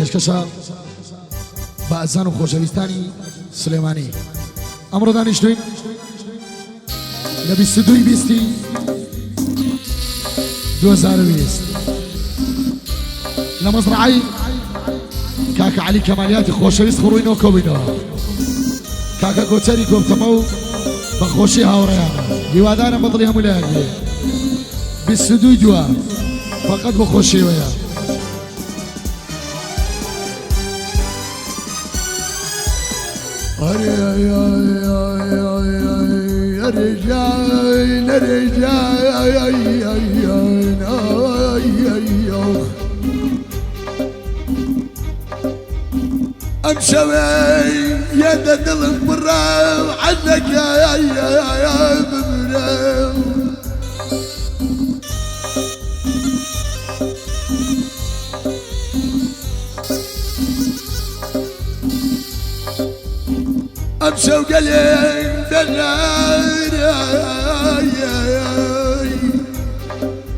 پێشکەشە بە ئەزان و خۆشەویستانی سلێمانی ئەمڕۆ دانیشتوین لە 22/20 لە مەزرعەی کاکە عەلی کەمالیاتی خۆشەویست خڕووینەوە کۆبووینەوە کاکە کۆچەری کۆبتەمە و بە خۆشی هاوڕێیانە هیوادارم بەدڵی هەموو لایەک بێ 22 جوار فقط بە خۆشیوەیە امشوي يد دلك برا عنك يا بمرا امشو قليل دلال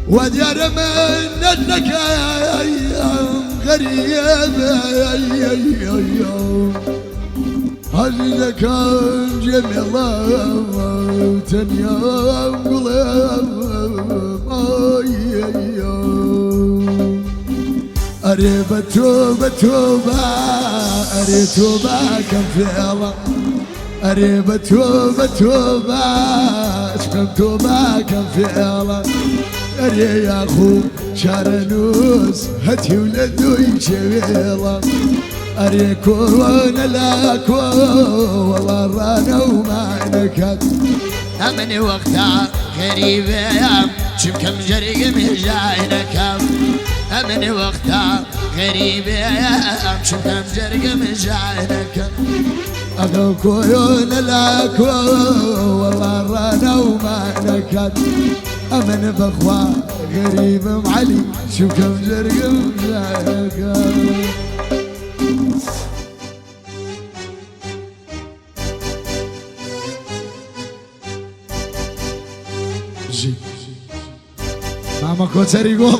وديار من انك غريب هل كان جميل تنيا قلب أريبة توبة توبة أري توبة كم فعلا أريبة توبة توبة اشكم توبة كم فعلا أري يا أخو شارنوس هاتي ولدو يشويلا أري كون لا كو والله رانا وما نكت أمني وقتها غريبة شبكم جريق مجاينك أمني وقتها غريبة شبكم جريق مجاينك أخو كون لا كو والله رانا وما نكت أمن بخوا غريب معلي شو كم جرق مجاينك جي ماما كوتري قول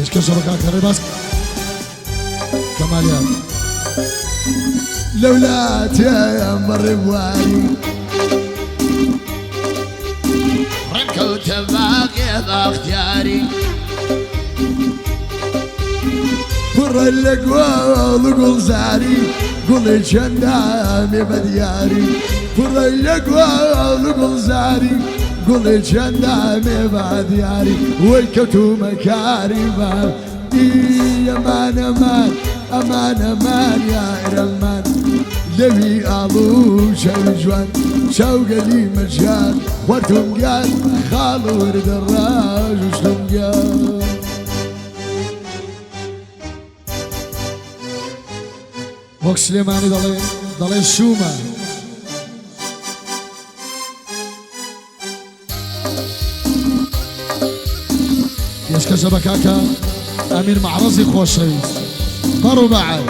يشكر كاكا ريباسك كماليات لولا يا مربواني ركوت باقي باختياري فر الأقوال قول زاري قول شندامي بدياري فر الأقوال قول زاري قول شندامي بدياري ويكتو مكارمة امان امان امان امان يا رمان لوي الو شوجوان شوقلي مجان ورتم قال خالو ورد الراج وشلم قال وەک سلێمانی دەڵێ شومە پێشکەشە بە کاکە ئەمیر مەعرەزی خۆشەویست بەڕوو بەعەد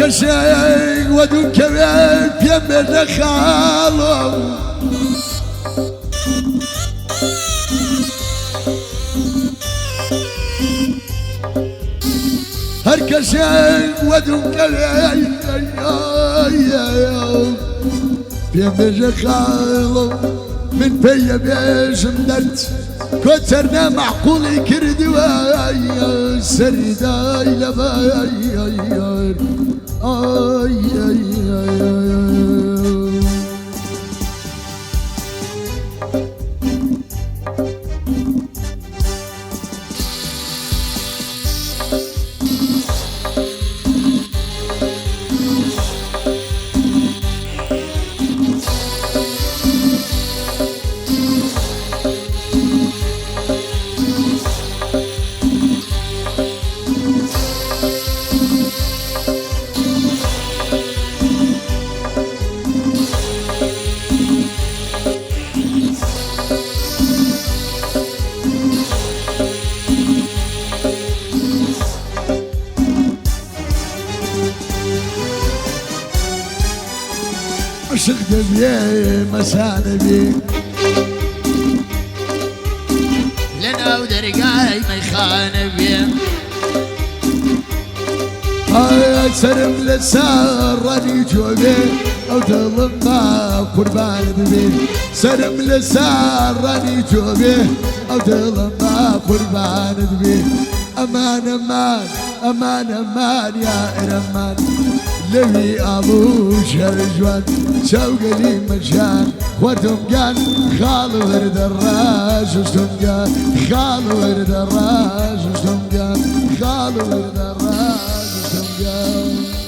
هركشيك ودون كبير بيمر خالو هركشيك ودون كبير بيمر خالو من بيا بيش مدرت كترنا معقول كردوا سرداي لباير عشق دبيه مسان بيه لنا ودرقاي ما يخان بيه هاي سرم لسار راني جوبي او تظلمنا قربان بيه سرم لسار راني جوبي او تظلمنا قربان بيه امان امان امان امان يا ارمان لوي ابو شرجوان شوق لي مشان خواتهم قال خال ورد الراج وشتم قال خال ورد الراج وشتم قال خال ورد الراج وشتم قال